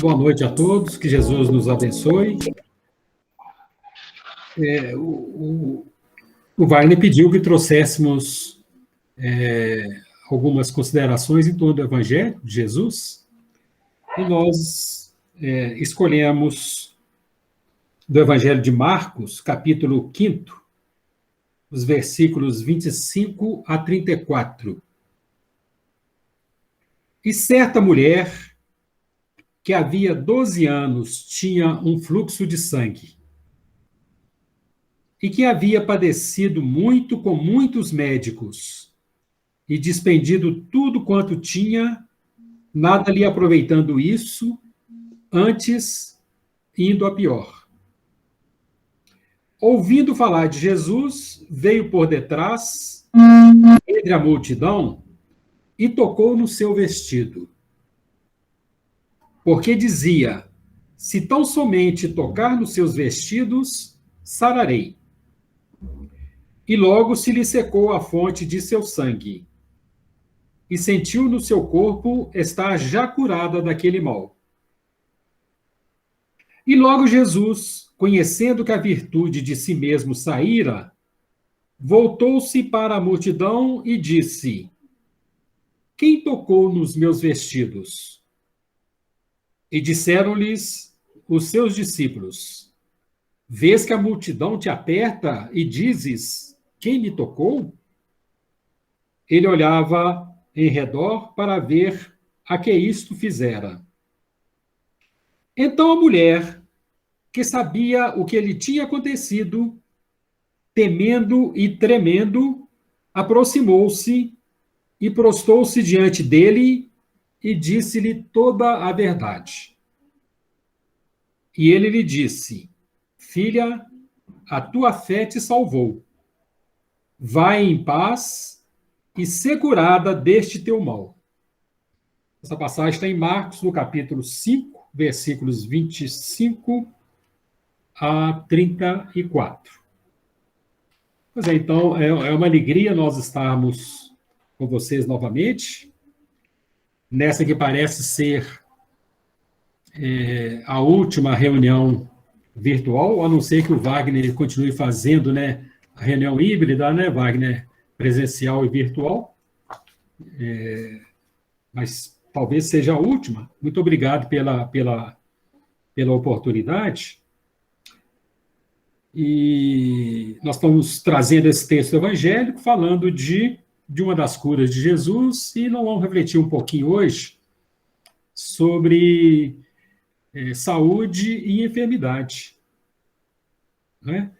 Boa noite a todos, que Jesus nos abençoe. O Wagner pediu que trouxéssemos algumas considerações em torno do Evangelho de Jesus, e nós escolhemos do Evangelho de Marcos, capítulo 5, os versículos 25 a 34. E certa mulher, que havia 12 anos tinha um fluxo de sangue, e que havia padecido muito com muitos médicos, e despendido tudo quanto tinha, nada lhe aproveitando isso, antes indo a pior. Ouvindo falar de Jesus, veio por detrás, entre a multidão, e tocou no seu vestido. Porque dizia: se tão somente tocar nos seus vestidos, sararei. E logo se lhe secou a fonte de seu sangue, e sentiu no seu corpo estar já curada daquele mal. E logo Jesus, conhecendo que a virtude de si mesmo saíra, voltou-se para a multidão e disse: quem tocou nos meus vestidos? E disseram-lhes os seus discípulos: vês que a multidão te aperta e dizes: quem me tocou? Ele olhava em redor para ver a que isto fizera. Então a mulher, que sabia o que lhe tinha acontecido, temendo e tremendo, aproximou-se e prostou-se diante dele e disse-lhe toda a verdade. E ele lhe disse: filha, a tua fé te salvou. Vai em paz e ser curada deste teu mal. Essa passagem está em Marcos, no capítulo 5, versículos 25 a 34. Pois é, então, é uma alegria nós estarmos com vocês novamente, nessa que parece ser a última reunião virtual, a não ser que o Wagner continue fazendo, né, a reunião híbrida, né, Wagner, presencial e virtual, mas talvez seja a última. Muito obrigado pela oportunidade. E nós estamos trazendo esse texto evangélico, falando de uma das curas de Jesus, e nós vamos refletir um pouquinho hoje sobre saúde e enfermidade, né?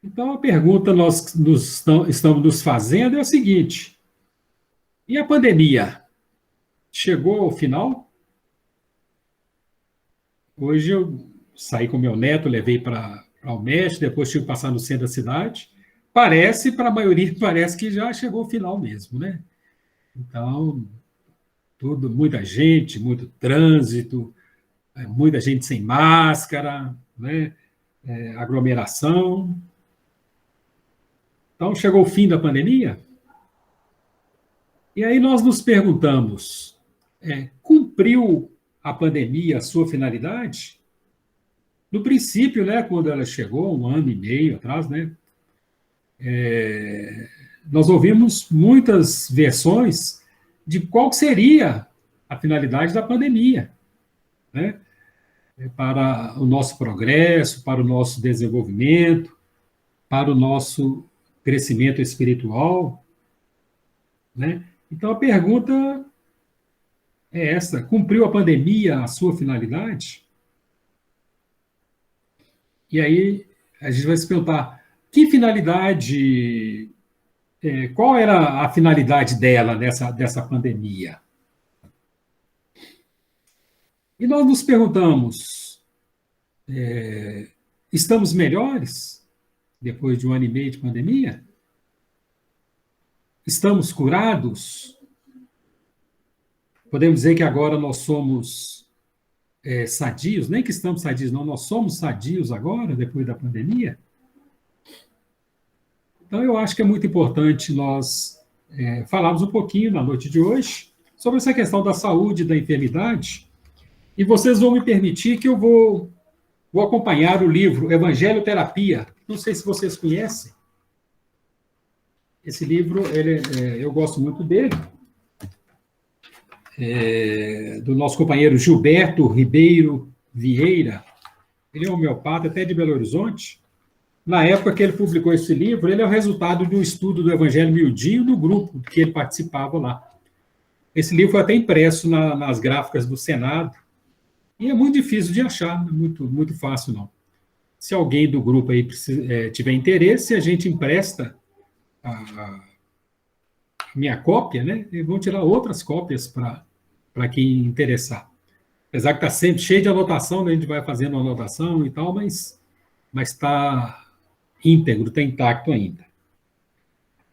Então, a pergunta que nós estamos nos fazendo é a seguinte: e a pandemia? Chegou ao final? Hoje eu saí com meu neto, levei para o médico, depois tive que passar no centro da cidade. Para a maioria, parece que já chegou ao final mesmo, né? Então, muita gente, muito trânsito, muita gente sem máscara, né? Aglomeração. Então, chegou o fim da pandemia? E aí nós nos perguntamos, cumpriu a pandemia a sua finalidade? No princípio, né, quando ela chegou, 1 ano e meio atrás, né, nós ouvimos muitas versões de qual seria a finalidade da pandemia, né, para o nosso progresso, para o nosso desenvolvimento, para o nosso crescimento espiritual, né? Então, a pergunta é essa: cumpriu a pandemia a sua finalidade? E aí a gente vai se perguntar, que finalidade, qual era a finalidade dela, dessa pandemia? E nós nos perguntamos, estamos melhores depois de 1 ano e meio de pandemia? Estamos curados? Podemos dizer que agora nós somos sadios? Nem que estamos sadios, não, nós somos sadios agora, depois da pandemia? Então, eu acho que é muito importante nós falarmos um pouquinho, na noite de hoje, sobre essa questão da saúde e da enfermidade, E vocês vão me permitir que eu vou acompanhar o livro Evangelho Terapia. Não sei se vocês conhecem. Esse livro, eu gosto muito dele, do nosso companheiro Gilberto Ribeiro Vieira. Ele é homeopata, até de Belo Horizonte. Na época que ele publicou esse livro, ele é o resultado de um estudo do Evangelho Miudinho no grupo que ele participava lá. Esse livro foi até impresso nas gráficas do Senado, e é muito difícil de achar, não é muito fácil, não. Se alguém do grupo aí tiver interesse, a gente empresta a minha cópia, né? E vão tirar outras cópias para quem interessar. Apesar que está sempre cheio de anotação, né? A gente vai fazendo anotação e tal, mas está íntegro, está intacto ainda.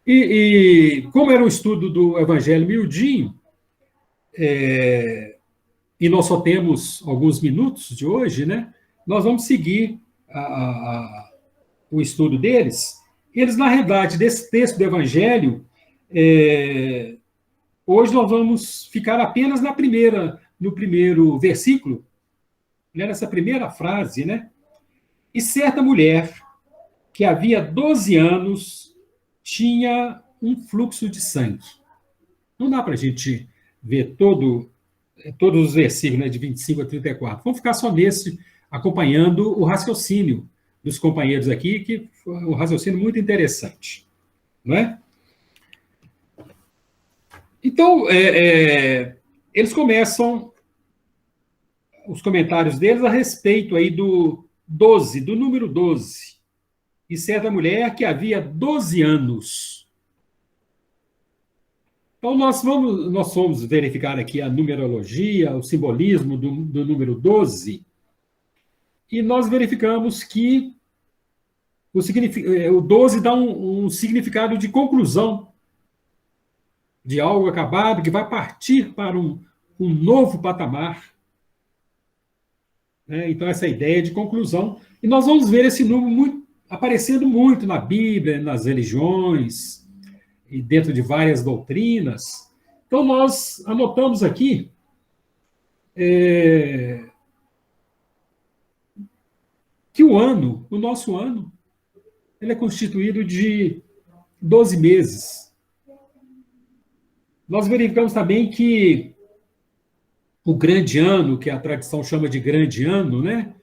E como era um estudo do Evangelho Miudinho, e nós só temos alguns minutos de hoje, né? Nós vamos seguir o estudo deles. Eles, na realidade, desse texto do Evangelho, hoje nós vamos ficar apenas no primeiro versículo, né? Nessa primeira frase, né? E certa mulher, que havia 12 anos, tinha um fluxo de sangue. Não dá para a gente ver todos os versículos, né, de 25 a 34. Vamos ficar só nesse, acompanhando o raciocínio dos companheiros aqui, que foi um raciocínio muito interessante. Não é? Então, eles começam os comentários deles a respeito aí do número 12. E certa mulher que havia 12 anos. Então, nós vamos verificar aqui a numerologia, o simbolismo do número 12, e nós verificamos que o 12 dá um significado de conclusão de algo acabado, que vai partir para um novo patamar. Então, essa ideia de conclusão. E nós vamos ver esse número aparecendo muito na Bíblia, nas religiões, e dentro de várias doutrinas. Então, nós anotamos aqui que o nosso ano, ele é constituído de 12 meses. Nós verificamos também que o grande ano, que a tradição chama de grande ano, né?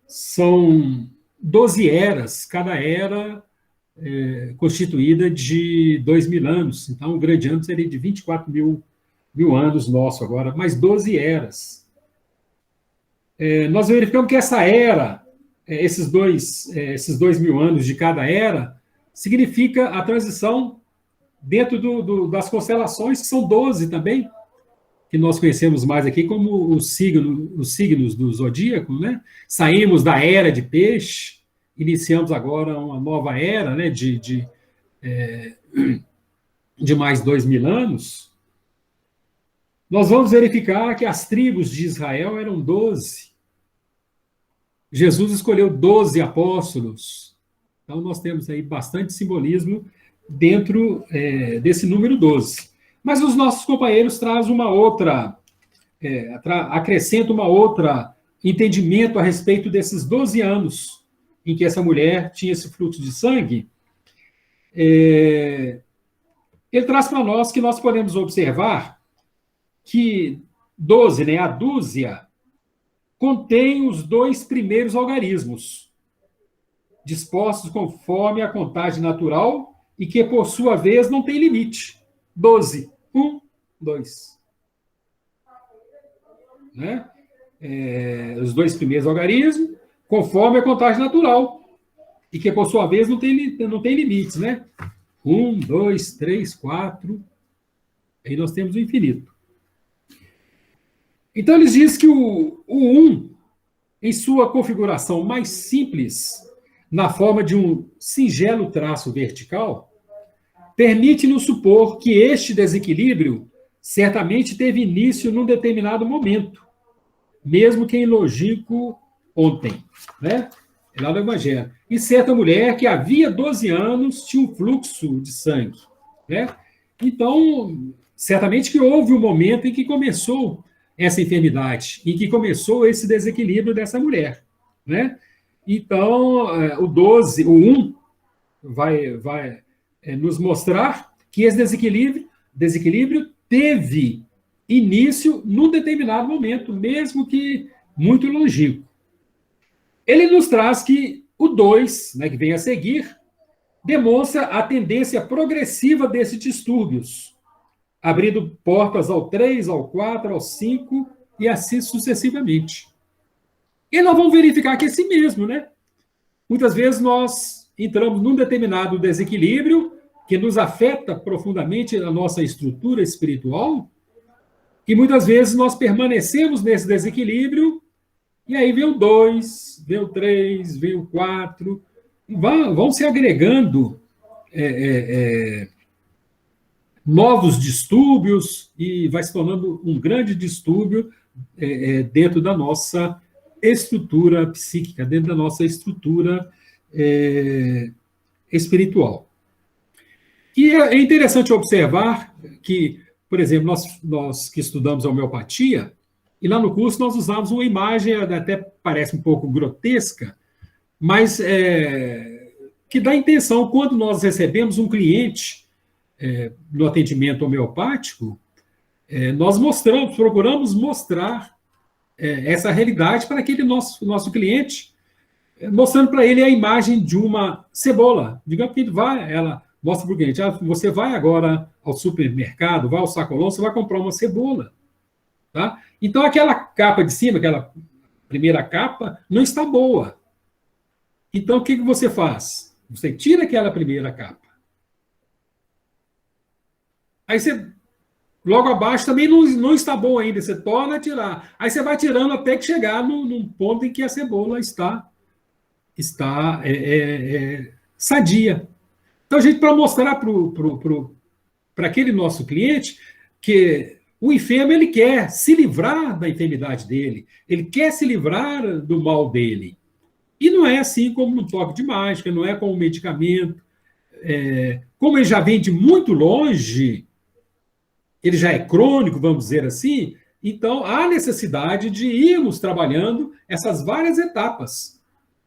São 12 eras, cada era constituída de 2.000 anos. Então, o grande ano seria de 24 mil anos nosso agora, mais 12 eras. Nós verificamos que essa era, esses 2.000 anos de cada era, significa a transição dentro das constelações, que são 12 também, que nós conhecemos mais aqui como os signos do zodíaco, né? Saímos da era de peixe, iniciamos agora uma nova era, né, de mais 2.000 anos. Nós vamos verificar que as tribos de Israel eram 12. Jesus escolheu 12 apóstolos. Então, nós temos aí bastante simbolismo dentro desse número 12. Mas os nossos companheiros trazem uma outra, acrescentam uma outra entendimento a respeito desses 12 anos em que essa mulher tinha esse fluxo de sangue. Ele traz para nós que nós podemos observar que 12, né, a dúzia, contém os 2 primeiros algarismos, dispostos conforme a contagem natural e que, por sua vez, não tem limite. 12. 1, 2. Né? Os 2 primeiros algarismos, conforme a contagem natural, e que, por sua vez, não tem limites. Né? 1, 2, 3, 4. Aí nós temos o infinito. Então, eles dizem que o 1, em sua configuração mais simples, na forma de um singelo traço vertical, permite-nos supor que este desequilíbrio certamente teve início num determinado momento, mesmo que em longínquo ontem, né? É lá do Evangelho. E certa mulher que havia 12 anos tinha um fluxo de sangue, né? Então, certamente que houve um momento em que começou essa enfermidade, em que começou esse desequilíbrio dessa mulher, né? Então, o 12, o 1, vai nos mostrar que esse desequilíbrio teve início num determinado momento, mesmo que muito longínquo. Ele nos traz que o 2, né, que vem a seguir, demonstra a tendência progressiva desses distúrbios, abrindo portas ao 3, ao 4, ao 5 e assim sucessivamente. E nós vamos verificar que é assim mesmo, né? Muitas vezes nós entramos num determinado desequilíbrio que nos afeta profundamente a nossa estrutura espiritual, e muitas vezes nós permanecemos nesse desequilíbrio, e aí vem o 2, vem o 3, vem o 4, e vão se agregando novos distúrbios, e vai se tornando um grande distúrbio dentro da nossa estrutura psíquica, dentro da nossa estrutura espiritual. E é interessante observar que, por exemplo, nós que estudamos a homeopatia, e lá no curso nós usamos uma imagem, até parece um pouco grotesca, mas que dá a intenção, quando nós recebemos um cliente no atendimento homeopático, nós procuramos mostrar essa realidade para aquele nosso cliente, mostrando para ele a imagem de uma cebola. Digamos que ela mostra para o cliente, você vai agora ao supermercado, vai ao sacolão, você vai comprar uma cebola. Tá? Então, aquela capa de cima, aquela primeira capa, não está boa. Então, o que você faz? Você tira aquela primeira capa. Aí você, logo abaixo, também não está bom ainda, você torna a tirar. Aí você vai tirando até que chegar num ponto em que a cebola está sadia. Então, a gente, para mostrar para aquele nosso cliente que o enfermo, ele quer se livrar da enfermidade dele, ele quer se livrar do mal dele. E não é assim como no toque de mágica, não é como um medicamento. Como ele já vem de muito longe, ele já é crônico, vamos dizer assim, então há necessidade de irmos trabalhando essas várias etapas.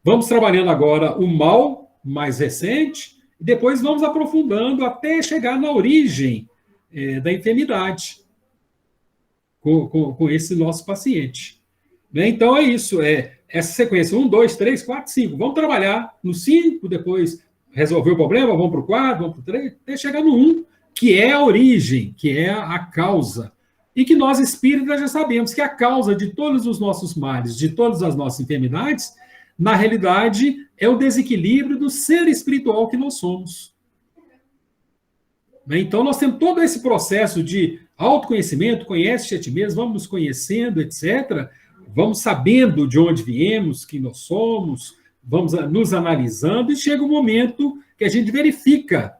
Vamos trabalhando agora o mal mais recente, e depois vamos aprofundando até chegar na origem da enfermidade com esse nosso paciente. Né? Então é isso, essa sequência, 1, 2, 3, 4, 5. Vamos trabalhar no 5, depois resolver o problema, vamos para o 4, vamos para o 3, até chegar no 1, que é a origem, que é a causa. E que nós, espíritas, já sabemos que a causa de todos os nossos males, de todas as nossas enfermidades, na realidade, é o desequilíbrio do ser espiritual que nós somos. Então, nós temos todo esse processo de autoconhecimento, conhece-te a ti mesmo, vamos nos conhecendo, etc., vamos sabendo de onde viemos, quem nós somos, vamos nos analisando, e chega um momento que a gente verifica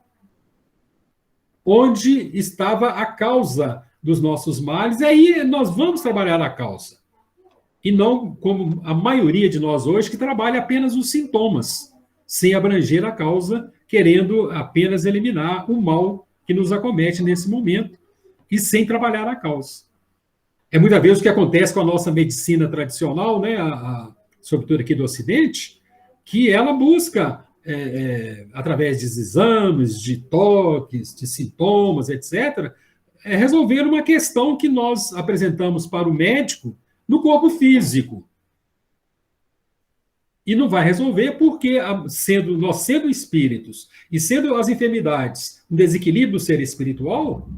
onde estava a causa dos nossos males, e aí nós vamos trabalhar a causa. E não como a maioria de nós hoje, que trabalha apenas os sintomas, sem abranger a causa, querendo apenas eliminar o mal que nos acomete nesse momento, e sem trabalhar a causa. É muitas vezes o que acontece com a nossa medicina tradicional, né, sobretudo aqui do Ocidente, que ela busca, através de exames, de toques, de sintomas, etc., resolver uma questão que nós apresentamos para o médico no corpo físico. E não vai resolver porque, nós sendo espíritos e sendo as enfermidades um desequilíbrio do ser espiritual,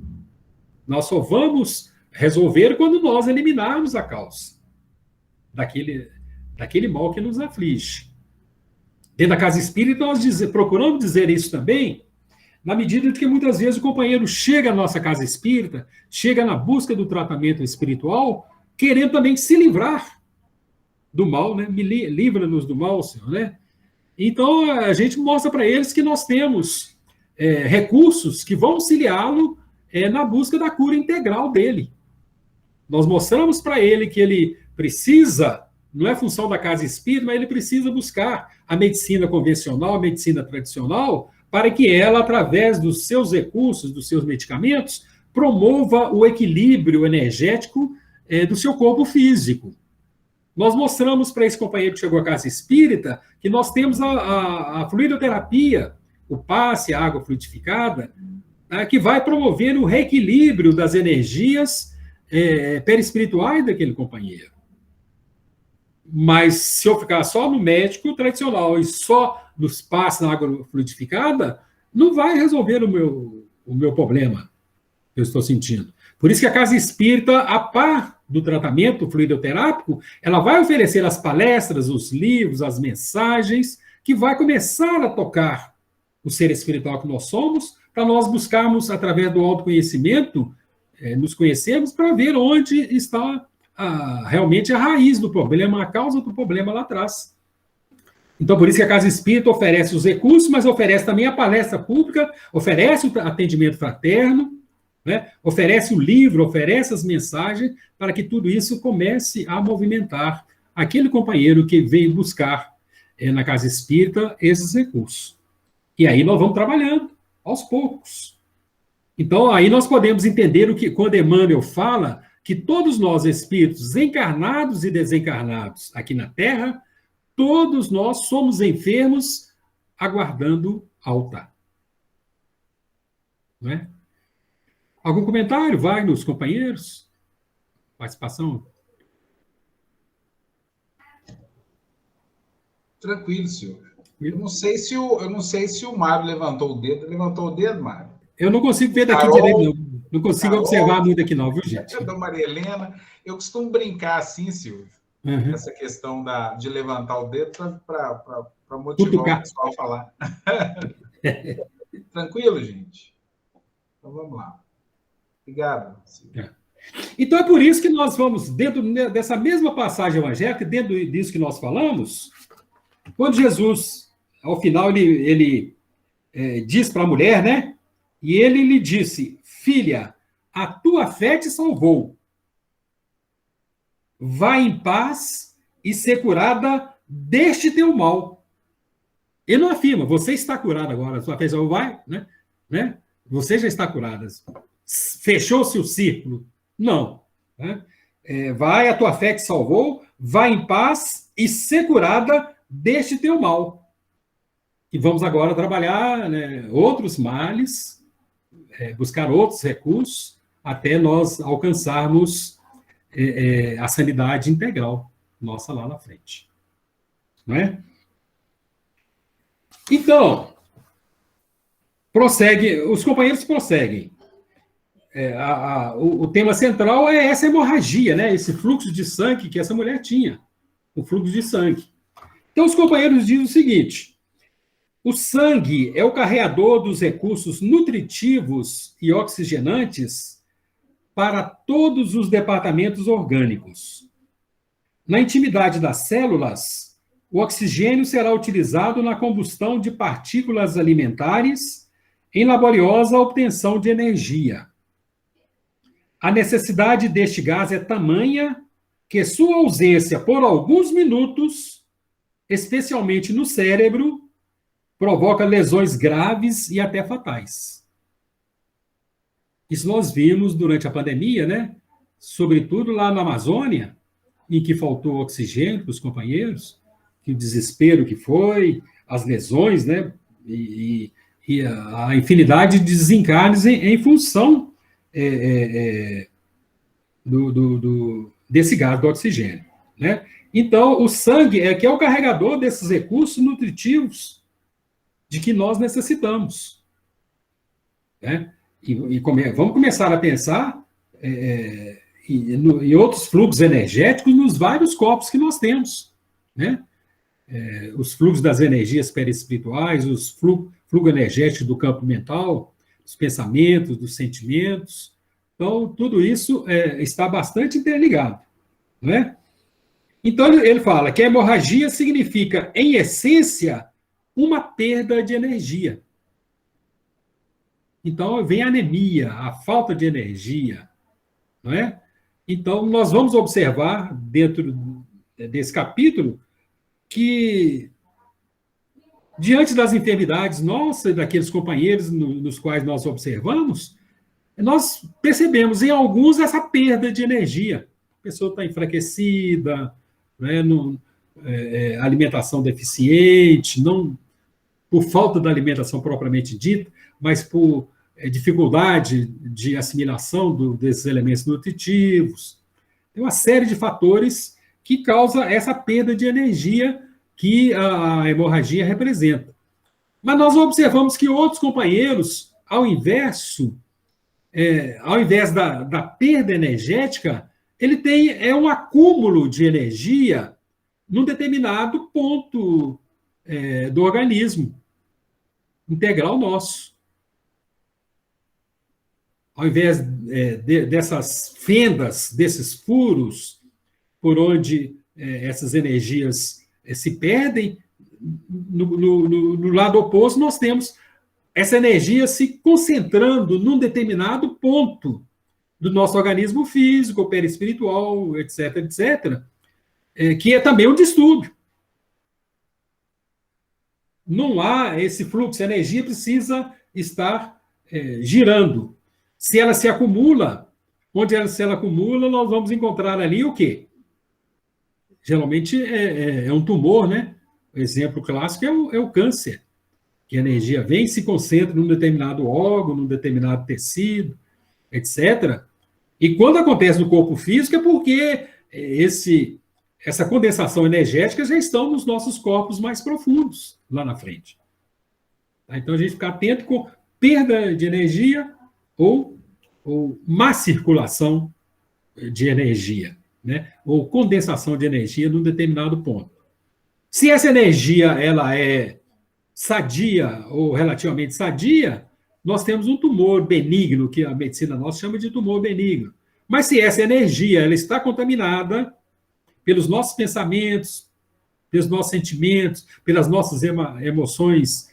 nós só vamos resolver quando nós eliminarmos a causa daquele mal que nos aflige. Dentro da casa espírita, nós procuramos dizer isso também, na medida que muitas vezes o companheiro chega à nossa casa espírita, chega na busca do tratamento espiritual, querendo também se livrar do mal, né? Livra-nos do mal, Senhor, né? Então, a gente mostra para eles que nós temos recursos que vão auxiliá-lo na busca da cura integral dele. Nós mostramos para ele que ele precisa, não é função da casa espírita, mas ele precisa buscar a medicina convencional, a medicina tradicional, para que ela, através dos seus recursos, dos seus medicamentos, promova o equilíbrio energético do seu corpo físico. Nós mostramos para esse companheiro que chegou à casa espírita que nós temos a fluidoterapia, o passe, a água fluidificada, tá, que vai promover o reequilíbrio das energias perispirituais daquele companheiro. Mas se eu ficar só no médico tradicional e só nos passes na água fluidificada, não vai resolver o meu problema que eu estou sentindo. Por isso que a casa espírita, a par do tratamento fluidoterápico, ela vai oferecer as palestras, os livros, as mensagens, que vai começar a tocar o ser espiritual que nós somos, para nós buscarmos, através do autoconhecimento, nos conhecermos para ver onde está realmente a raiz do problema, a causa do problema lá atrás. Então, por isso que a Casa Espírita oferece os recursos, mas oferece também a palestra pública, oferece o atendimento fraterno, né? Oferece o livro, oferece as mensagens, para que tudo isso comece a movimentar aquele companheiro que veio buscar na Casa Espírita esses recursos. E aí nós vamos trabalhando, aos poucos. Então, aí nós podemos entender o que, quando Emmanuel fala que todos nós, espíritos encarnados e desencarnados aqui na Terra, todos nós somos enfermos aguardando alta. Não é? Algum comentário? Vai nos companheiros? Participação? Tranquilo, senhor. Eu não sei se o Mário levantou o dedo. Levantou o dedo, Mário? Eu não consigo ver daqui direito, não. Não consigo observar muito aqui, não, viu, gente? Da Maria Helena. Eu costumo brincar assim, Silvio, essa questão de levantar o dedo para motivar o pessoal a falar. Tranquilo, gente? Então, vamos lá. Obrigado, Silvio. Então, é por isso que nós vamos, dentro dessa mesma passagem evangélica, dentro disso que nós falamos, quando Jesus, ao final, ele diz para a mulher, né? E ele lhe disse: filha, a tua fé te salvou. Vai em paz e ser curada deste teu mal. Ele não afirma, você está curada agora, a sua fé salvou, vai, né? Você já está curada. Fechou-se o círculo. Não. Né? Vai, a tua fé te salvou, vai em paz e ser curada deste teu mal. E vamos agora trabalhar, né, outros males, buscar outros recursos, até nós alcançarmos a sanidade integral nossa lá na frente. Não é? Então, os companheiros prosseguem. O tema central é essa hemorragia, né? Esse fluxo de sangue que essa mulher tinha, o fluxo de sangue. Então, os companheiros dizem o seguinte: o sangue é o carreador dos recursos nutritivos e oxigenantes para todos os departamentos orgânicos. Na intimidade das células, o oxigênio será utilizado na combustão de partículas alimentares em laboriosa obtenção de energia. A necessidade deste gás é tamanha que sua ausência por alguns minutos, especialmente no cérebro, provoca lesões graves e até fatais. Isso nós vimos durante a pandemia, né? Sobretudo lá na Amazônia, em que faltou oxigênio para os companheiros, que o desespero que foi, as lesões, né? E a infinidade de desencarnes em função desse gás do oxigênio, né? Então, o sangue que é o carregador desses recursos nutritivos de que nós necessitamos, né? Vamos começar a pensar em outros fluxos energéticos nos vários corpos que nós temos, né? Os fluxos das energias perispirituais, os fluxo energético do campo mental, dos pensamentos, dos sentimentos. Então, tudo isso está bastante interligado, não é? Então, ele fala que a hemorragia significa, em essência, uma perda de energia. Então, vem a anemia, a falta de energia, não é? Então, nós vamos observar, dentro desse capítulo, que, diante das enfermidades nossas e daqueles companheiros nos quais nós observamos, nós percebemos em alguns essa perda de energia. pessoa está enfraquecida, né, alimentação deficiente, não por falta da alimentação propriamente dita, mas por dificuldade de assimilação desses elementos nutritivos. Tem uma série de fatores que causa essa perda de energia que a hemorragia representa. Mas nós observamos que outros companheiros, ao invés da perda energética, ele tem um acúmulo de energia num determinado ponto do organismo integral nosso. Ao invés dessas fendas, desses furos, por onde essas energias se perdem, no lado oposto, nós temos essa energia se concentrando num determinado ponto do nosso organismo físico, perispiritual, etc., etc., que é também um distúrbio. Não há esse fluxo, a energia precisa estar girando. Se ela se acumula, se ela acumula, nós vamos encontrar ali o quê? Geralmente é um tumor, né? O exemplo clássico é o câncer, que a energia vem e se concentra num determinado órgão, num determinado tecido, etc. E quando acontece no corpo físico é porque essa condensação energética já estão nos nossos corpos mais profundos, lá na frente. Então, a gente fica atento com perda de energia ou má circulação de energia, né? Ou condensação de energia num determinado ponto. Se essa energia ela é sadia ou relativamente sadia, nós temos um tumor benigno, que a medicina nossa chama de tumor benigno. Mas se essa energia ela está contaminada pelos nossos pensamentos, pelos nossos sentimentos, pelas nossas emoções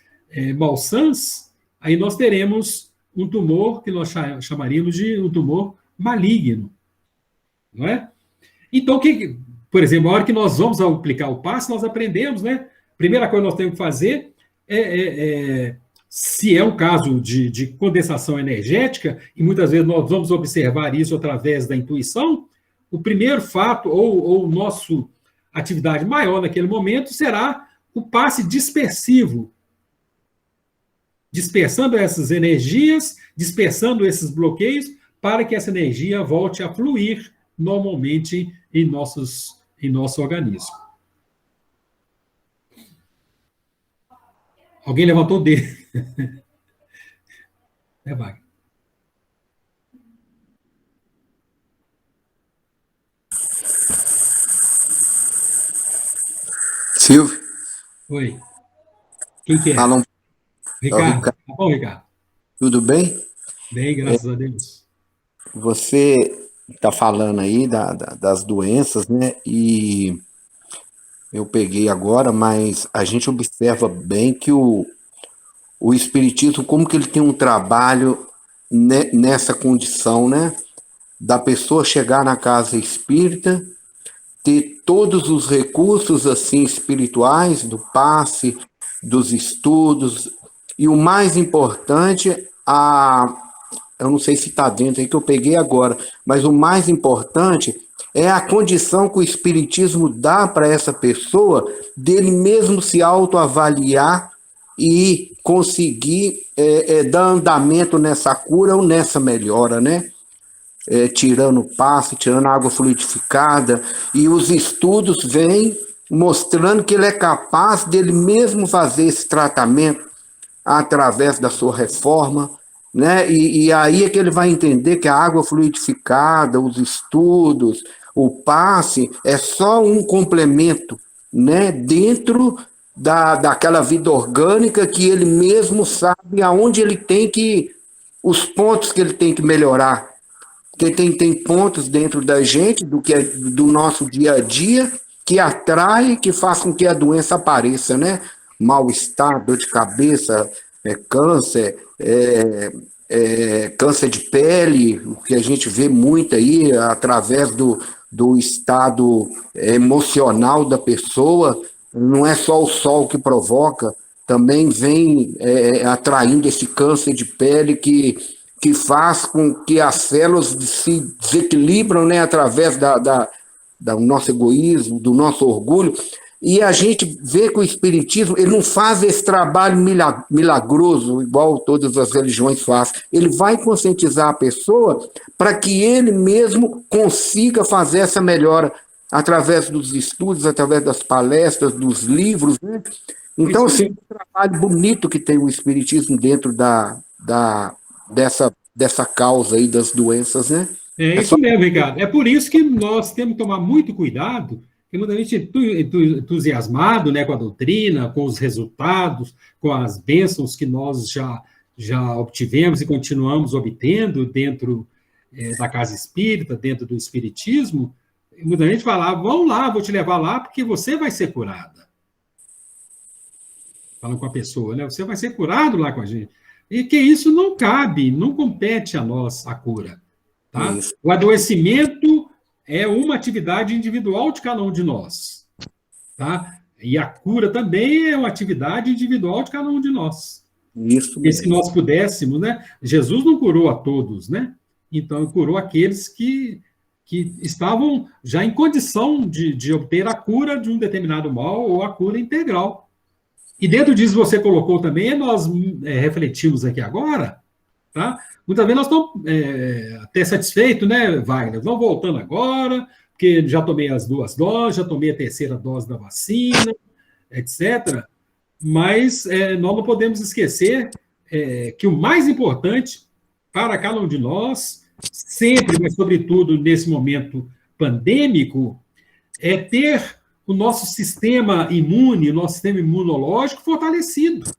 malsãs, aí nós teremos um tumor que nós chamaríamos de um tumor maligno. Não é? Então, por exemplo, a hora que nós vamos aplicar o passe, nós aprendemos, né? Primeira coisa que nós temos que fazer se é um caso de condensação energética, e muitas vezes nós vamos observar isso através da intuição, o primeiro fato, ou nossa atividade maior naquele momento, será o passe dispersivo, dispersando essas energias, dispersando esses bloqueios, para que essa energia volte a fluir normalmente em nosso organismo. Alguém levantou o dedo. Wagner. Silvio. Oi. Quem que é? Fala Ricardo. Tá bom, Ricardo? Tudo bem? Bem, graças a Deus. Você está falando aí das doenças, né? E eu peguei agora, mas a gente observa bem que o Espiritismo, como que ele tem um trabalho nessa condição, né? Da pessoa chegar na casa espírita, ter todos os recursos assim espirituais, do passe, dos estudos, e o mais importante, eu não sei se está dentro aí que eu peguei agora, mas o mais importante é a condição que o Espiritismo dá para essa pessoa dele mesmo se autoavaliar e conseguir dar andamento nessa cura ou nessa melhora, né? Tirando passe, tirando água fluidificada, e os estudos vêm mostrando que ele é capaz dele mesmo fazer esse tratamento através da sua reforma, né? E aí é que ele vai entender que a água fluidificada, os estudos, o passe é só um complemento, né? Dentro daquela vida orgânica que ele mesmo sabe aonde ele tem que, os pontos que ele tem que melhorar. Porque tem pontos dentro da gente, do nosso dia a dia, que atrai, que faz com que a doença apareça, né? Mal-estar, dor de cabeça, câncer, câncer de pele, o que a gente vê muito aí através do estado emocional da pessoa. Não é só o sol que provoca, também vem atraindo esse câncer de pele que que faz com que as células se desequilibram, né, através do nosso egoísmo, do nosso orgulho. E a gente vê que o Espiritismo ele não faz esse trabalho milagroso, igual todas as religiões fazem. Ele vai conscientizar a pessoa para que ele mesmo consiga fazer essa melhora através dos estudos, através das palestras, dos livros, né? Então, assim, um trabalho bonito que tem o Espiritismo dentro dessa causa aí das doenças, né? É isso mesmo, Ricardo. É por isso que nós temos que tomar muito cuidado, porque muita gente entusiasmado, né, com a doutrina, com os resultados, com as bênçãos que nós já obtivemos e continuamos obtendo dentro da casa espírita, dentro do espiritismo. Muita gente fala, vamos lá, vou te levar lá, porque você vai ser curada. Falando com a pessoa, né? Você vai ser curado lá com a gente. E que isso não cabe, não compete a nós, a cura. Tá? O adoecimento é uma atividade individual de cada um de nós. Tá? E a cura também é uma atividade individual de cada um de nós. Isso mesmo. E se nós pudéssemos, né? Jesus não curou a todos, né? Então, curou aqueles que estavam já em condição de obter a cura de um determinado mal ou a cura integral. E dentro disso você colocou também, nós refletimos aqui agora, tá? Muitas vezes nós estamos até satisfeitos, né, Wagner? Vamos voltando agora, porque já tomei as 2 doses, já tomei a 3ª dose da vacina, etc. Mas nós não podemos esquecer que o mais importante para cada um de nós, sempre, mas sobretudo nesse momento pandêmico, é ter o nosso sistema imune, o nosso sistema imunológico fortalecido.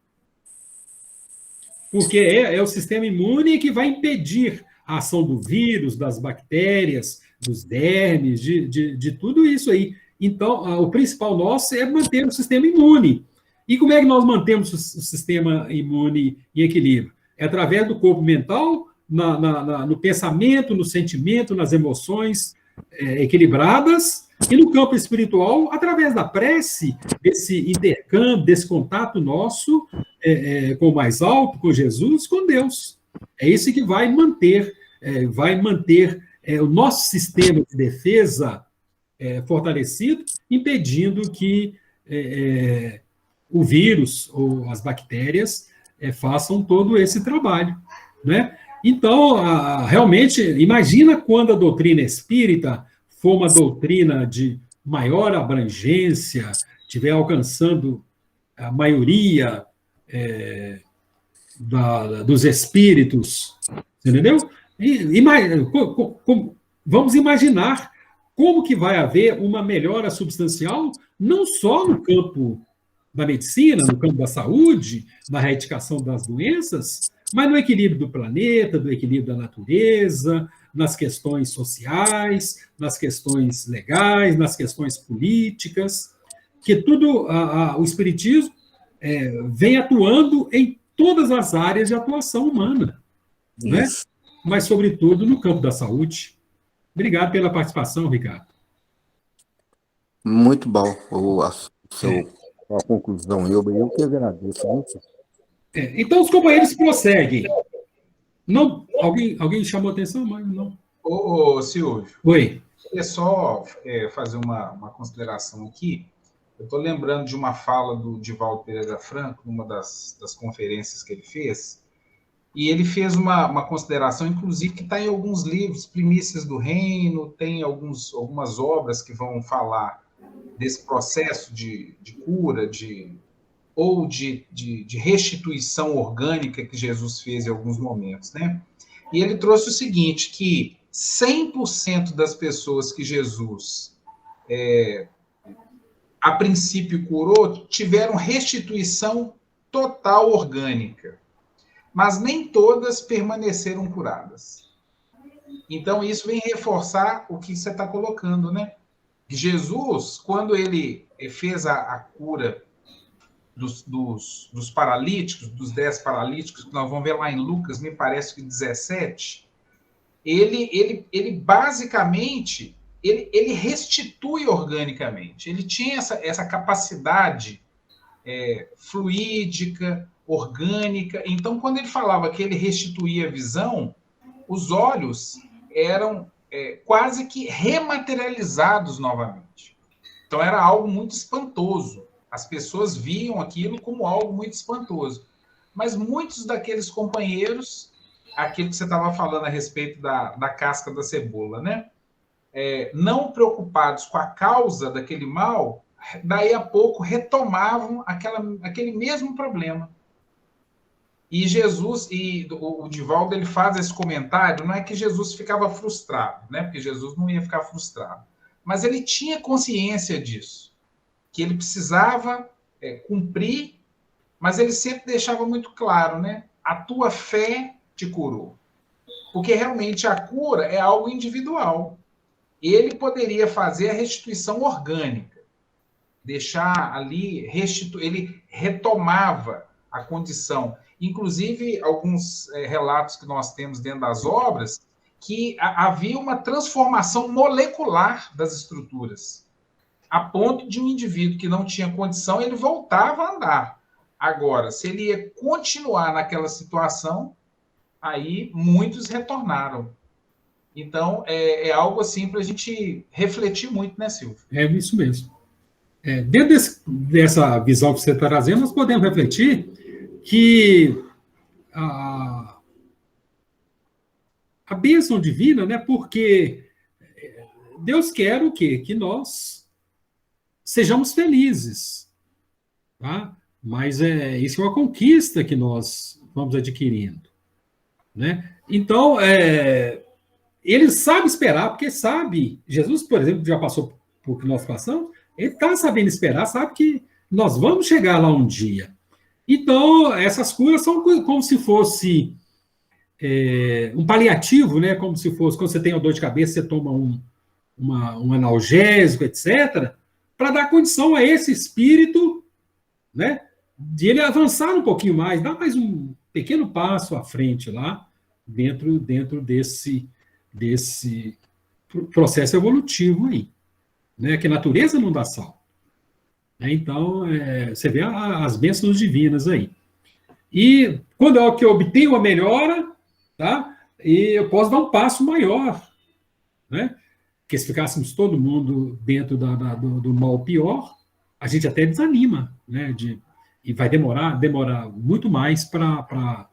Porque é o sistema imune que vai impedir a ação do vírus, das bactérias, dos dermes, de tudo isso aí. Então, o principal nosso é manter o sistema imune. E como é que nós mantemos o sistema imune em equilíbrio? É através do corpo mental, no pensamento, no sentimento, nas emoções equilibradas, e no campo espiritual, através da prece, desse intercâmbio, desse contato nosso com o mais alto, com Jesus, com Deus. É isso que vai manter o nosso sistema de defesa fortalecido, impedindo que o vírus ou as bactérias façam todo esse trabalho, né? Então, realmente, imagina quando a doutrina espírita for uma doutrina de maior abrangência, estiver alcançando a maioria dos espíritos, entendeu? Vamos imaginar como que vai haver uma melhora substancial, não só no campo da medicina, no campo da saúde, na erradicação das doenças, mas no equilíbrio do planeta, do equilíbrio da natureza, nas questões sociais, nas questões legais, nas questões políticas, que tudo o Espiritismo vem atuando em todas as áreas de atuação humana, né? Mas, sobretudo, no campo da saúde. Obrigado pela participação, Ricardo. Muito bom a conclusão. Eu que agradeço muito. Então, os companheiros prosseguem. Não, alguém chamou atenção, mas não. Ô, Silvio. Oi. É só fazer uma consideração aqui. Eu estou lembrando de uma fala do Divaldo Pereira Franco, numa das conferências que ele fez, e ele fez uma consideração, inclusive, que está em alguns livros, Primícias do Reino, tem algumas obras que vão falar desse processo de cura, ou de restituição orgânica que Jesus fez em alguns momentos, né? E ele trouxe o seguinte, que 100% das pessoas que Jesus, a princípio, curou, tiveram restituição total orgânica, mas nem todas permaneceram curadas. Então, isso vem reforçar o que você está colocando, né? Jesus, quando ele fez a cura dos paralíticos, dos 10 paralíticos, que nós vamos ver lá em Lucas, me parece que 17, ele basicamente, ele restitui organicamente. Ele tinha essa capacidade fluídica, orgânica. Então, quando ele falava que ele restituía a visão, os olhos eram quase que rematerializados novamente. Então, era algo muito espantoso. As pessoas viam aquilo como algo muito espantoso. Mas muitos daqueles companheiros, aquilo que você estava falando a respeito da casca da cebola, né? Não preocupados com a causa daquele mal, daí a pouco retomavam aquele mesmo problema. E Jesus, e o Divaldo, ele faz esse comentário, não é que Jesus ficava frustrado, né? Porque Jesus não ia ficar frustrado. Mas ele tinha consciência disso, que ele precisava cumprir, mas ele sempre deixava muito claro, né? A tua fé te curou. Porque realmente a cura é algo individual. Ele poderia fazer a restituição orgânica, deixar ali, ele retomava a condição. Inclusive, alguns relatos que nós temos dentro das obras, que havia uma transformação molecular das estruturas, a ponto de um indivíduo que não tinha condição, ele voltava a andar. Agora, se ele ia continuar naquela situação, aí muitos retornaram. Então, é algo assim para a gente refletir muito, né, Silvio? É isso mesmo. Dentro dessa visão que você está trazendo, nós podemos refletir que a bênção divina, né, porque Deus quer o quê? Que nós sejamos felizes. Tá? Mas isso é uma conquista que nós vamos adquirindo. Né? Então, ele sabe esperar, porque sabe, Jesus, por exemplo, já passou por que nós passamos, ele está sabendo esperar, sabe que nós vamos chegar lá um dia. Então, essas curas são como se fosse um paliativo, né? Como se fosse, quando você tem uma dor de cabeça, você toma um analgésico, etc., para dar condição a esse espírito, né, de ele avançar um pouquinho mais, dar mais um pequeno passo à frente lá, dentro desse processo evolutivo aí, né, que a natureza não dá salto. Então, você vê as bênçãos divinas aí. E quando eu obtenho uma melhora, tá, e eu posso dar um passo maior, né? Porque se ficássemos todo mundo dentro do mal pior, a gente até desanima, né? E vai demorar muito mais para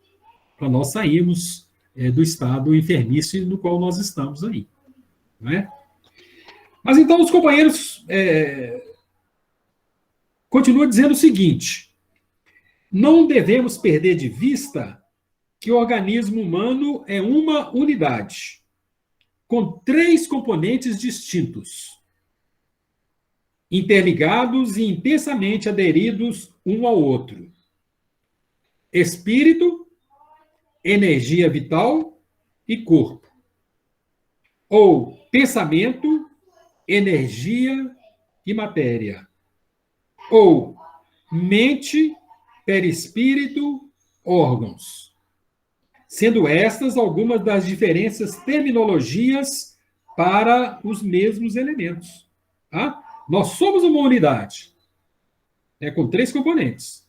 nós sairmos do estado enfermiço no qual nós estamos aí, né? Mas então os companheiros continuam dizendo o seguinte: não devemos perder de vista que o organismo humano é uma unidade, com 3 componentes distintos, interligados e intensamente aderidos um ao outro: espírito, energia vital e corpo. Ou pensamento, energia e matéria. Ou mente, perispírito, órgãos. Sendo estas algumas das diferentes terminologias para os mesmos elementos. Tá? Nós somos uma unidade, com 3 componentes: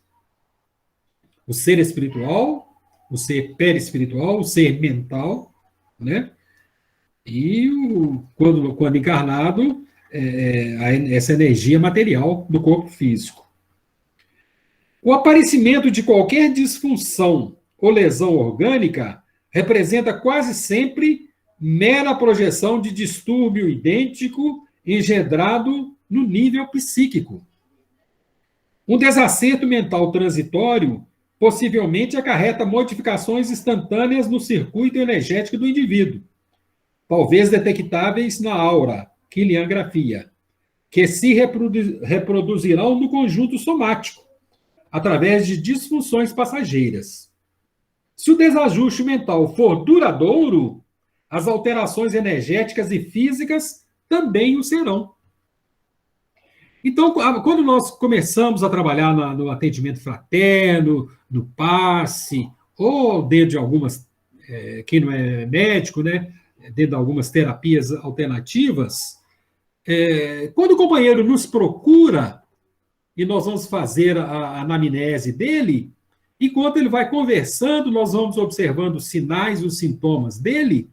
o ser espiritual, o ser perispiritual, o ser mental, né? E quando encarnado, essa energia material do corpo físico. O aparecimento de qualquer disfunção ou lesão orgânica representa quase sempre mera projeção de distúrbio idêntico engendrado no nível psíquico. Um desacerto mental transitório possivelmente acarreta modificações instantâneas no circuito energético do indivíduo, talvez detectáveis na aura, quiliangrafia, que se reproduzirão no conjunto somático, através de disfunções passageiras. Se o desajuste mental for duradouro, as alterações energéticas e físicas também o serão. Então, quando nós começamos a trabalhar no atendimento fraterno, no passe, ou dentro de algumas, quem não é médico, né, dentro de algumas terapias alternativas, quando o companheiro nos procura e nós vamos fazer a anamnese dele, Enquanto ele vai conversando, nós vamos observando os sinais, os sintomas dele,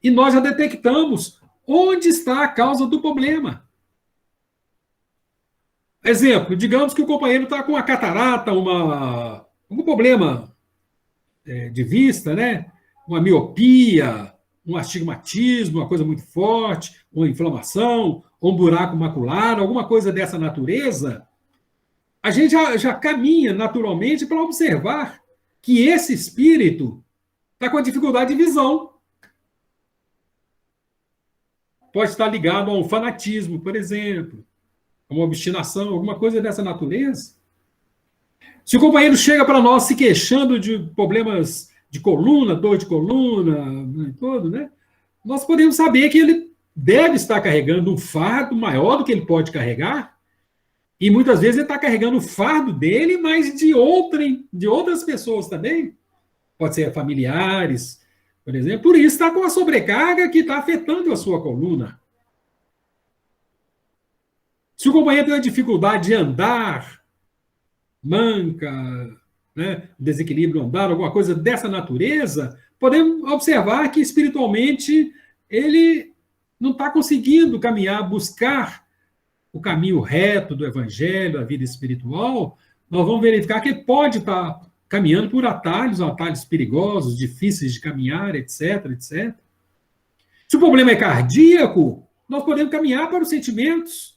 e nós já detectamos onde está a causa do problema. Exemplo, digamos que o companheiro está com uma catarata, algum problema de vista, né? Uma miopia, um astigmatismo, uma coisa muito forte, uma inflamação, ou um buraco macular, alguma coisa dessa natureza, a gente já caminha naturalmente para observar que esse espírito está com dificuldade de visão. Pode estar ligado a um fanatismo, por exemplo, a uma obstinação, alguma coisa dessa natureza. Se o companheiro chega para nós se queixando de problemas de coluna, dor de coluna, todo, né? Nós podemos saber que ele deve estar carregando um fardo maior do que ele pode carregar, e muitas vezes ele está carregando o fardo dele, mas de outras pessoas também. Pode ser familiares, por exemplo. Por isso está com a sobrecarga que está afetando a sua coluna. Se o companheiro tem uma dificuldade de andar, manca, né, desequilíbrio andar, alguma coisa dessa natureza, podemos observar que espiritualmente ele não está conseguindo caminhar, buscar o caminho reto do evangelho, a vida espiritual. Nós vamos verificar que ele pode estar caminhando por atalhos perigosos, difíceis de caminhar, etc, etc. Se o problema é cardíaco, nós podemos caminhar para os sentimentos.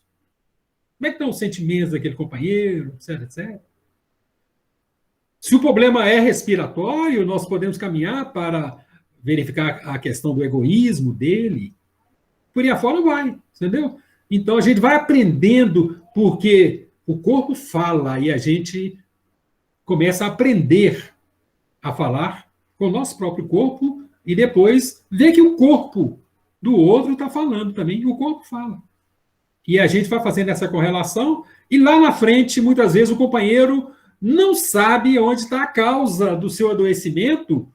Como é que estão os sentimentos daquele companheiro, etc, etc. Se o problema é respiratório, nós podemos caminhar para verificar a questão do egoísmo dele. Por aí afora vai, entendeu? Então a gente vai aprendendo, porque o corpo fala e a gente começa a aprender a falar com o nosso próprio corpo e depois ver que o corpo do outro está falando também, e o corpo fala. E a gente vai fazendo essa correlação, e lá na frente, muitas vezes, o companheiro não sabe onde está a causa do seu adoecimento,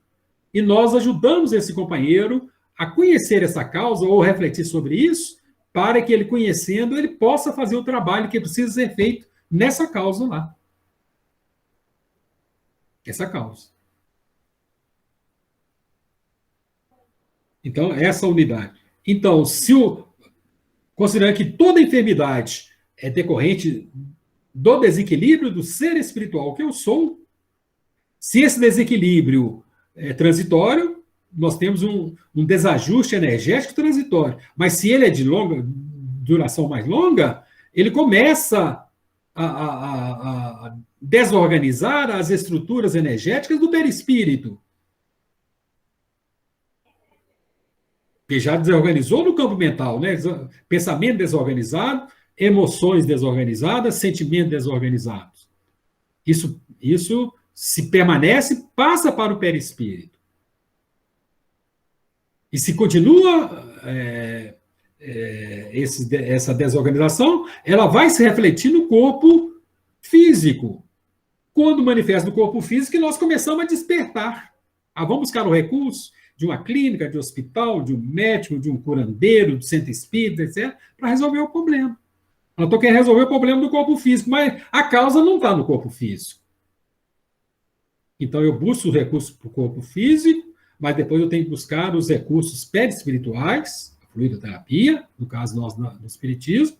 e nós ajudamos esse companheiro a conhecer essa causa ou refletir sobre isso, para que ele, conhecendo, ele possa fazer o trabalho que precisa ser feito nessa causa lá. Essa causa. Então, essa unidade. Então, considerando que toda enfermidade é decorrente do desequilíbrio do ser espiritual que eu sou, se esse desequilíbrio é transitório, nós temos um desajuste energético transitório. Mas se ele é de duração mais longa, ele começa a desorganizar as estruturas energéticas do perispírito. Que já desorganizou no campo mental, né? Pensamento desorganizado, emoções desorganizadas, sentimentos desorganizados. Isso se permanece, passa para o perispírito. E se continua essa desorganização, ela vai se refletir no corpo físico. Quando manifesta no corpo físico, nós começamos a despertar. Vamos buscar o recurso de uma clínica, de um hospital, de um médico, de um curandeiro, do centro espírita, etc., para resolver o problema. Eu estou querendo resolver o problema do corpo físico, mas a causa não está no corpo físico. Então, eu busco os recursos para o corpo físico, mas depois eu tenho que buscar os recursos perispirituais, a fluidoterapia, no caso nós do espiritismo,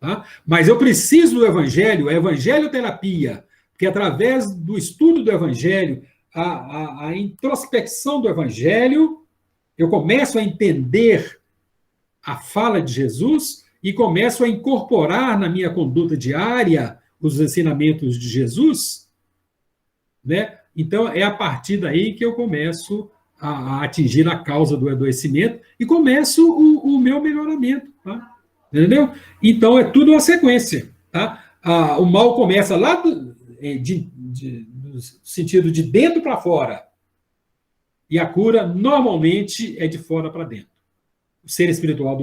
tá? Mas eu preciso do evangelho, a evangelioterapia, porque através do estudo do evangelho, a introspecção do evangelho, eu começo a entender a fala de Jesus e começo a incorporar na minha conduta diária os ensinamentos de Jesus, né? Então, é a partir daí que eu começo a atingir a causa do adoecimento e começo o meu melhoramento, tá? Entendeu? Então, é tudo uma sequência, tá? O mal começa lá no sentido de dentro para fora, e a cura, normalmente, é de fora para dentro. O ser espiritual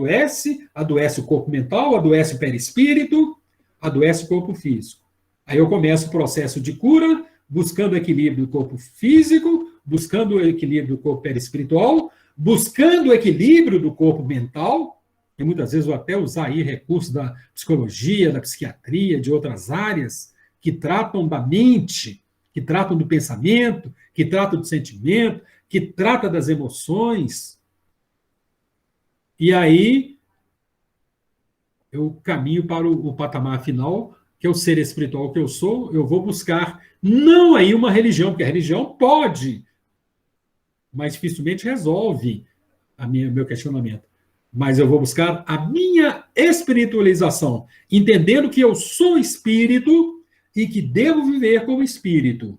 adoece o corpo mental, adoece o perispírito, adoece o corpo físico. Aí eu começo o processo de cura, buscando o equilíbrio do corpo físico, buscando o equilíbrio do corpo perispiritual, buscando o equilíbrio do corpo mental, e muitas vezes vou até usar aí recursos da psicologia, da psiquiatria, de outras áreas, que tratam da mente, que tratam do pensamento, que tratam do sentimento, que tratam das emoções. E aí eu caminho para o patamar final, que é o ser espiritual que eu sou. Eu vou buscar não aí uma religião, porque a religião pode, mas dificilmente resolve meu questionamento. Mas eu vou buscar a minha espiritualização, entendendo que eu sou espírito e que devo viver como espírito.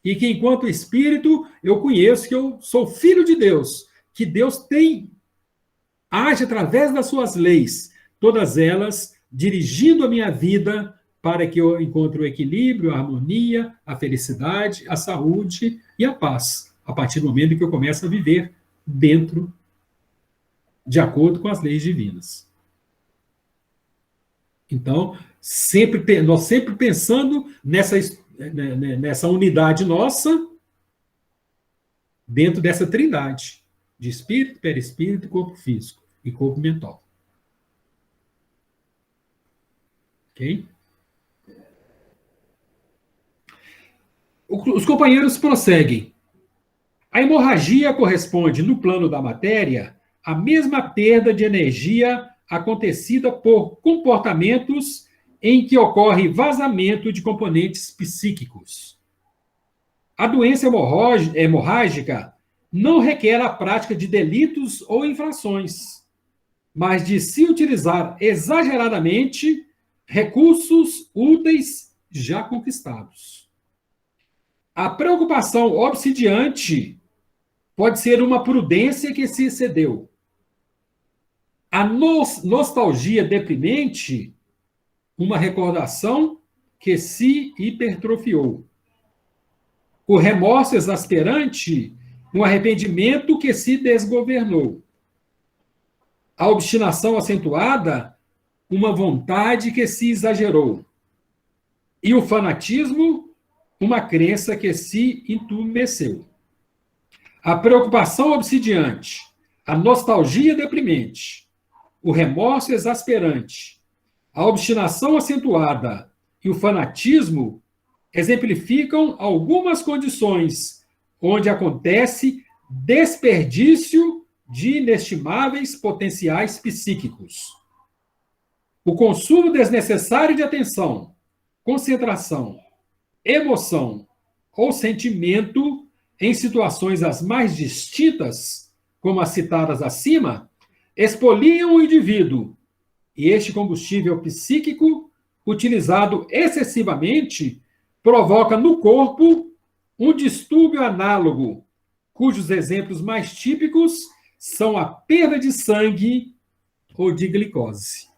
E que, enquanto espírito, eu conheço que eu sou filho de Deus, que Deus age através das suas leis, todas elas dirigindo a minha vida para que eu encontre o equilíbrio, a harmonia, a felicidade, a saúde e a paz, a partir do momento em que eu começo a viver de acordo com as leis divinas. Então, nós sempre pensando nessa unidade nossa, dentro dessa trindade, de espírito, perispírito, corpo físico e corpo mental. Ok? Os companheiros prosseguem. A hemorragia corresponde, no plano da matéria, à mesma perda de energia acontecida por comportamentos em que ocorre vazamento de componentes psíquicos. A doença hemorrágica não requer a prática de delitos ou infrações, mas de se utilizar exageradamente recursos úteis já conquistados. A preocupação obsidiante pode ser uma prudência que se excedeu. A nostalgia deprimente, uma recordação que se hipertrofiou. O remorso exasperante, um arrependimento que se desgovernou. A obstinação acentuada, uma vontade que se exagerou. E o fanatismo, uma crença que se entumeceu. A preocupação obsidiante, a nostalgia deprimente, o remorso exasperante, a obstinação acentuada e o fanatismo exemplificam algumas condições onde acontece desperdício de inestimáveis potenciais psíquicos. O consumo desnecessário de atenção, concentração, emoção ou sentimento em situações as mais distintas, como as citadas acima, expoliam o indivíduo, e este combustível psíquico, utilizado excessivamente, provoca no corpo um distúrbio análogo, cujos exemplos mais típicos são a perda de sangue ou de glicose.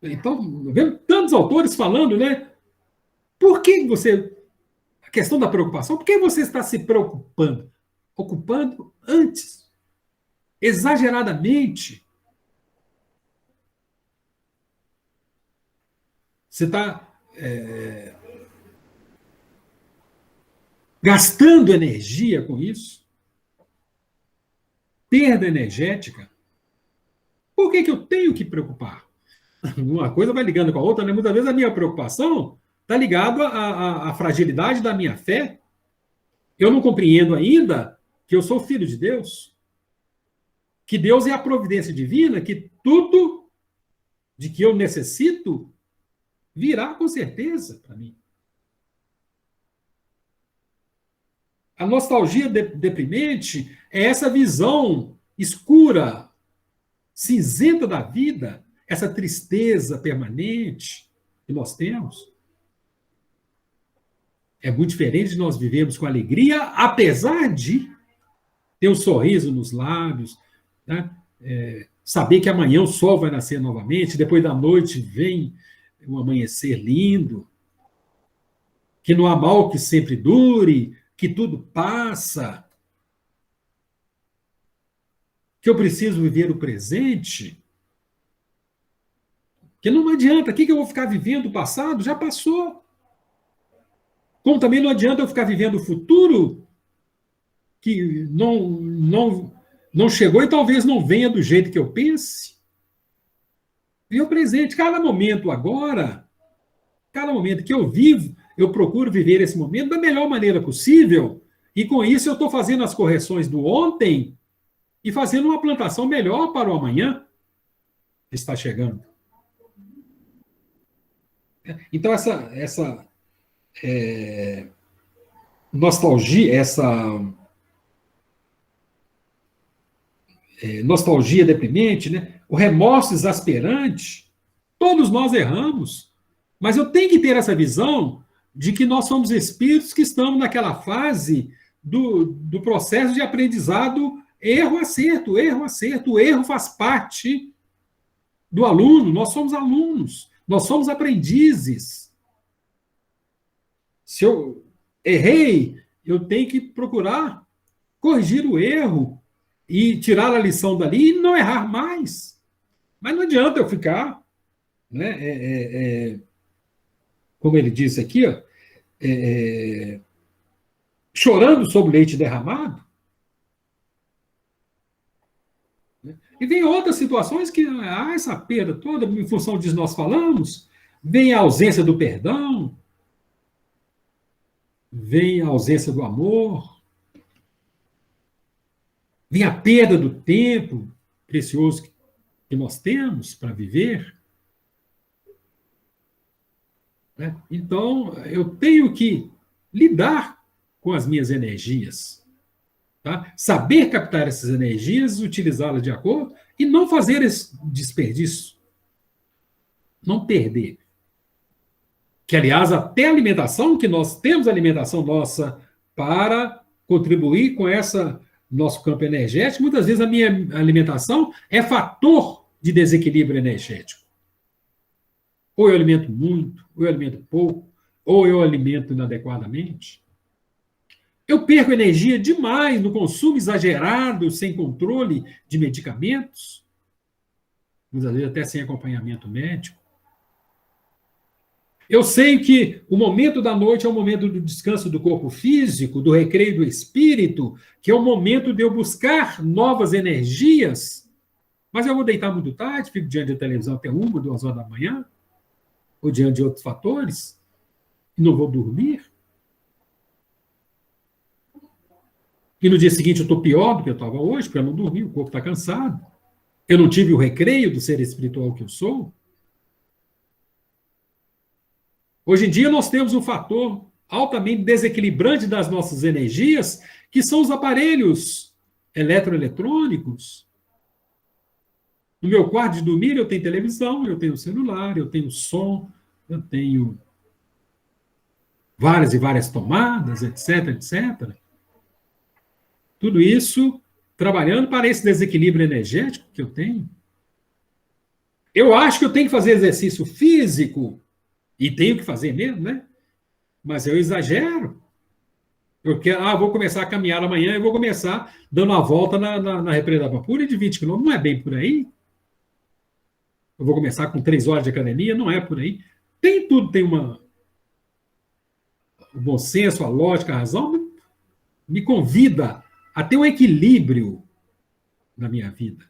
Então, vemos tantos autores falando, né? Por que você... A questão da preocupação, por que você está se preocupando? Ocupando antes, exageradamente. Você está gastando energia com isso? Perda energética? Por que eu tenho que preocupar? Uma coisa vai ligando com a outra, né? Muitas vezes a minha preocupação está ligada à fragilidade da minha fé. Eu não compreendo ainda que eu sou filho de Deus, que Deus é a providência divina, que tudo de que eu necessito virá com certeza para mim. A nostalgia deprimente é essa visão escura, cinzenta da vida, essa tristeza permanente que nós temos. É muito diferente de nós vivermos com alegria, apesar de ter um sorriso nos lábios, né? Saber que amanhã o sol vai nascer novamente, depois da noite vem um amanhecer lindo, que não há mal que sempre dure, que tudo passa, que eu preciso viver o presente, que não adianta, o que eu vou ficar vivendo o passado? Já passou. Como também não adianta eu ficar vivendo o futuro, que não chegou e talvez não venha do jeito que eu pense. Viver o presente. Cada momento agora, cada momento que eu vivo, eu procuro viver esse momento da melhor maneira possível. E com isso eu estou fazendo as correções do ontem e fazendo uma plantação melhor para o amanhã que está chegando. Então, essa nostalgia, nostalgia deprimente, né? O remorso exasperante, todos nós erramos, mas eu tenho que ter essa visão de que nós somos espíritos que estamos naquela fase do processo de aprendizado erro-acerto, erro-acerto. O erro faz parte do aluno, nós somos alunos, nós somos aprendizes. Se eu errei, eu tenho que procurar corrigir o erro e tirar a lição dali e não errar mais. Mas não adianta eu ficar, né, como ele disse aqui, ó, chorando sobre leite derramado. E vem outras situações que há essa perda toda, em função disso nós falamos, vem a ausência do perdão, vem a ausência do amor, vem a perda do tempo precioso que nós temos para viver. Né? Então, eu tenho que lidar com as minhas energias. Tá? Saber captar essas energias, utilizá-las de acordo e não fazer esse desperdício. Não perder. Que, aliás, até a alimentação, que nós temos a alimentação nossa para contribuir com essa nosso campo energético, muitas vezes a minha alimentação é fator de desequilíbrio energético. Ou eu alimento muito, ou eu alimento pouco, ou eu alimento inadequadamente. Eu perco energia demais no consumo exagerado, sem controle de medicamentos, muitas vezes até sem acompanhamento médico. Eu sei que o momento da noite é o momento do descanso do corpo físico, do recreio do espírito, que é o momento de eu buscar novas energias, mas eu vou deitar muito tarde, fico diante da televisão até 1, 2 horas da manhã, ou diante de outros fatores, e não vou dormir. E no dia seguinte eu estou pior do que eu estava hoje, porque eu não dormi, o corpo está cansado. Eu não tive o recreio do ser espiritual que eu sou. Hoje em dia nós temos um fator altamente desequilibrante das nossas energias, que são os aparelhos eletroeletrônicos. No meu quarto de dormir eu tenho televisão, eu tenho celular, eu tenho som, eu tenho várias e várias tomadas, etc, etc. Tudo isso trabalhando para esse desequilíbrio energético que eu tenho. Eu acho que eu tenho que fazer exercício físico, e tenho que fazer mesmo, né? Mas eu exagero. Eu quero, vou começar a caminhar amanhã, eu vou começar dando uma volta na represa da Pampulha de 20 quilômetros. Não é bem por aí. Eu vou começar com 3 horas de academia, não é por aí. Tem tudo, tem o bom senso, a lógica, a razão, me convida a ter um equilíbrio na minha vida.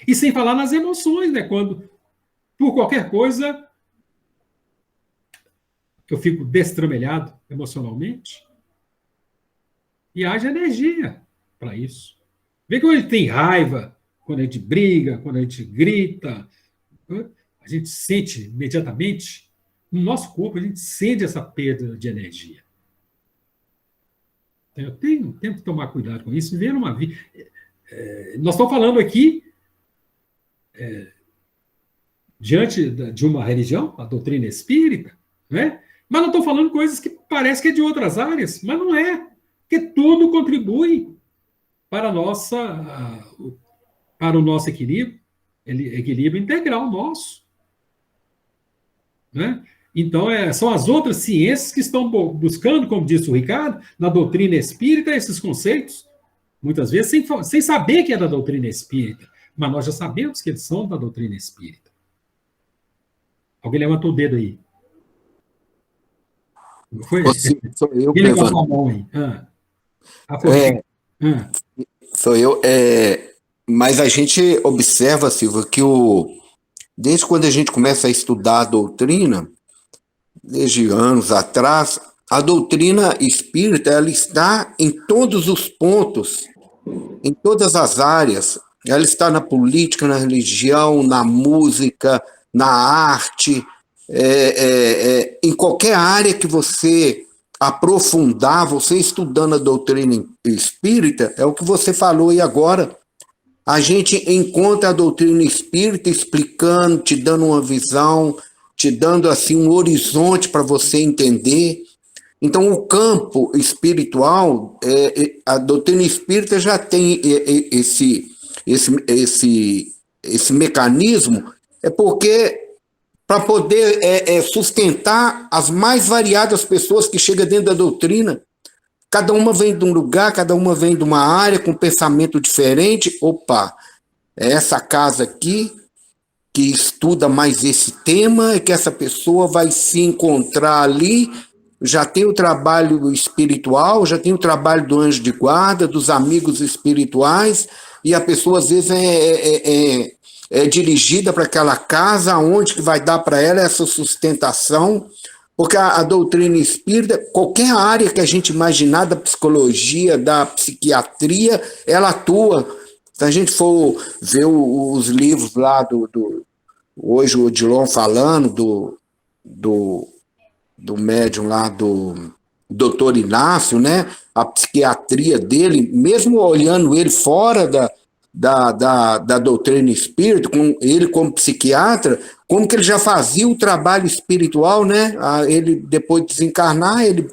E sem falar nas emoções, né? Quando, por qualquer coisa, eu fico destramelhado emocionalmente, e haja energia para isso. Vê que quando a gente tem raiva, quando a gente briga, quando a gente grita, a gente sente imediatamente, no nosso corpo, a gente sente essa perda de energia. Eu tenho que tomar cuidado com isso, viver uma vida. Nós estamos falando aqui diante de uma religião, a doutrina espírita, né? Mas não estou falando coisas que parece que é de outras áreas, mas não é, porque tudo contribui para o nosso equilíbrio, equilíbrio integral nosso. Né? Então, são as outras ciências que estão buscando, como disse o Ricardo, na doutrina espírita, esses conceitos, muitas vezes sem saber que é da doutrina espírita, mas nós já sabemos que eles são da doutrina espírita. Alguém levantou o dedo aí. Foi? Sou eu, Ele levantou a mão aí. Sou eu. Mas a gente observa, Silvio, que desde quando a gente começa a estudar a doutrina, desde anos atrás, a doutrina espírita ela está em todos os pontos, em todas as áreas. Ela está na política, na religião, na música, na arte, em qualquer área que você aprofundar, você estudando a doutrina espírita, é o que você falou aí agora. A gente encontra a doutrina espírita explicando, te dando uma visão, te dando assim um horizonte para você entender. Então, o campo espiritual, a doutrina espírita já tem esse mecanismo, é porque para poder sustentar as mais variadas pessoas que chegam dentro da doutrina. Cada uma vem de um lugar, cada uma vem de uma área, com pensamento diferente. Opa, é essa casa aqui que estuda mais esse tema, é que essa pessoa vai se encontrar ali. Já tem o trabalho espiritual, já tem o trabalho do anjo de guarda, dos amigos espirituais, e a pessoa às vezes é dirigida para aquela casa, onde que vai dar para ela essa sustentação, porque a doutrina espírita, qualquer área que a gente imaginar da psicologia, da psiquiatria, ela atua. Se a gente for ver os livros lá hoje o Odilon falando do médium lá do doutor Inácio, né? A psiquiatria dele, mesmo olhando ele fora da doutrina espírita, com ele como psiquiatra, como que ele já fazia o trabalho espiritual, né? Ele, depois de desencarnar, ele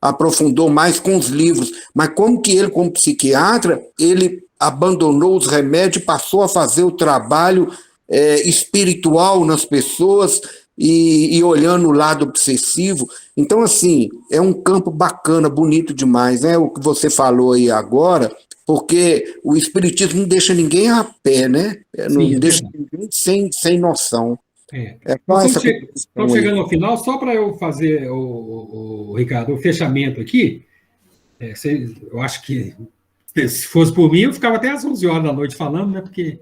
aprofundou mais com os livros, mas como que ele, como psiquiatra, ele abandonou os remédios, passou a fazer o trabalho espiritual nas pessoas e olhando o lado obsessivo. Então, assim, é um campo bacana, bonito demais, né? O que você falou aí agora, porque o espiritismo não deixa ninguém a pé, né? Não deixa ninguém sem noção. Estamos chegando ao final, só para eu fazer, Ricardo, o fechamento aqui. Eu acho que, se fosse por mim, eu ficava até às 11 horas da noite falando, né? Porque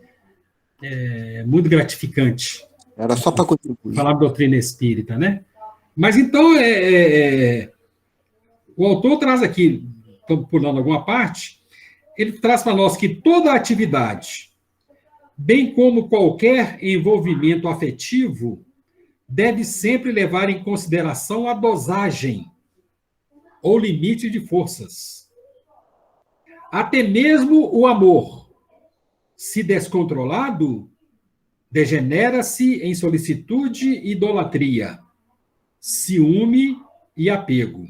é muito gratificante. Era só para contribuir. Falar de doutrina espírita, né? Mas então, o autor traz aqui, estou pulando alguma parte, ele traz para nós que toda atividade, bem como qualquer envolvimento afetivo, deve sempre levar em consideração a dosagem ou limite de forças. Até mesmo o amor, se descontrolado, degenera-se em solicitude e idolatria, ciúme e apego.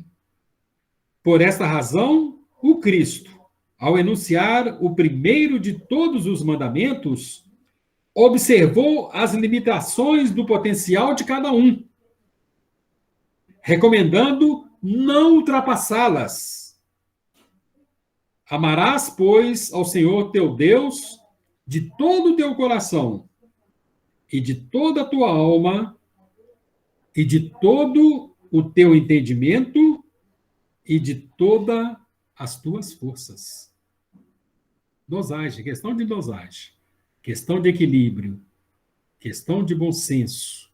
Por esta razão, o Cristo, ao enunciar o primeiro de todos os mandamentos, observou as limitações do potencial de cada um, recomendando não ultrapassá-las. Amarás, pois, ao Senhor teu Deus de todo o teu coração e de toda a tua alma e de todo o teu entendimento e de todas as tuas forças. Dosagem, questão de dosagem, questão de equilíbrio, questão de bom senso.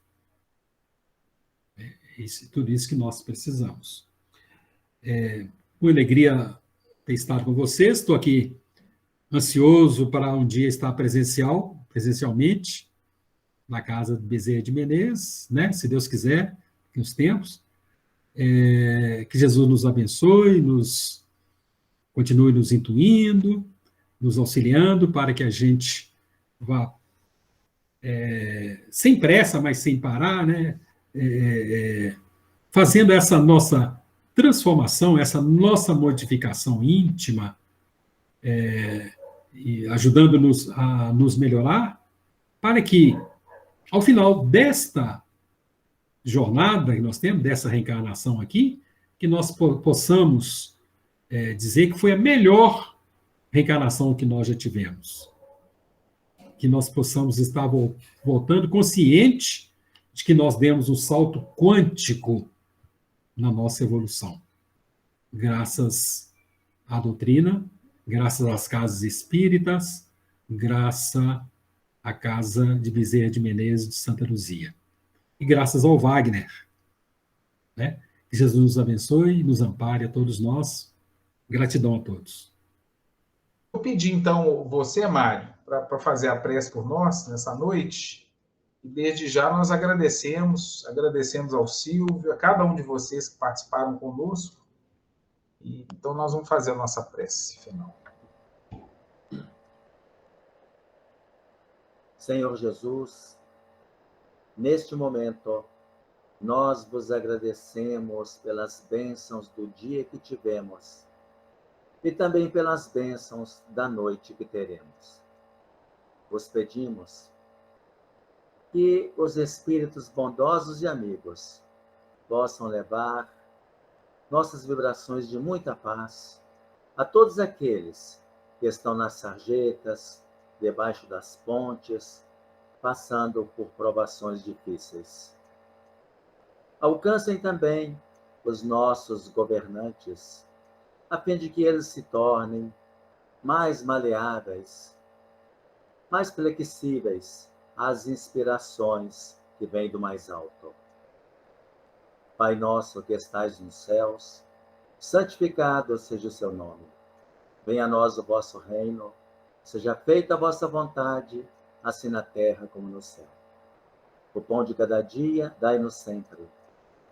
Tudo isso que nós precisamos. Com alegria ter estado com vocês. Estou aqui ansioso para um dia estar presencialmente, na casa de Bezerra de Menezes, né? Se Deus quiser, nos tempos. Que Jesus nos abençoe, continue nos intuindo, nos auxiliando para que a gente vá sem pressa, mas sem parar, né? Fazendo essa nossa transformação, essa nossa modificação íntima, e ajudando-nos a nos melhorar, para que, ao final desta jornada que nós temos, dessa reencarnação aqui, que nós possamos dizer que foi a melhor reencarnação que nós já tivemos. Que nós possamos estar voltando consciente de que nós demos um salto quântico na nossa evolução. Graças à doutrina, graças às casas espíritas, graças a casa de Bezerra de Menezes de Santa Luzia. E graças ao Wagner, né? Que Jesus nos abençoe e nos ampare a todos nós. Gratidão a todos. Vou pedir, então, você, Mário, para fazer a prece por nós nessa noite. E desde já nós agradecemos ao Silvio, a cada um de vocês que participaram conosco. E, então nós vamos fazer a nossa prece final. Senhor Jesus, neste momento, nós vos agradecemos pelas bênçãos do dia que tivemos e também pelas bênçãos da noite que teremos. Vos pedimos que os espíritos bondosos e amigos possam levar nossas vibrações de muita paz a todos aqueles que estão nas sarjetas, debaixo das pontes, passando por provações difíceis. Alcancem também os nossos governantes, a fim de que eles se tornem mais maleáveis, mais flexíveis às inspirações que vêm do mais alto. Pai nosso que estais nos céus, santificado seja o seu nome. Venha a nós o vosso reino, seja feita a vossa vontade, assim na terra como no céu. O pão de cada dia, dai-nos sempre.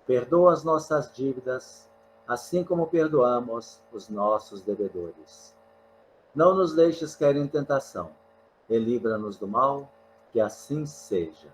Perdoa as nossas dívidas, assim como perdoamos os nossos devedores. Não nos deixes cair em tentação, e livra-nos do mal, que assim seja.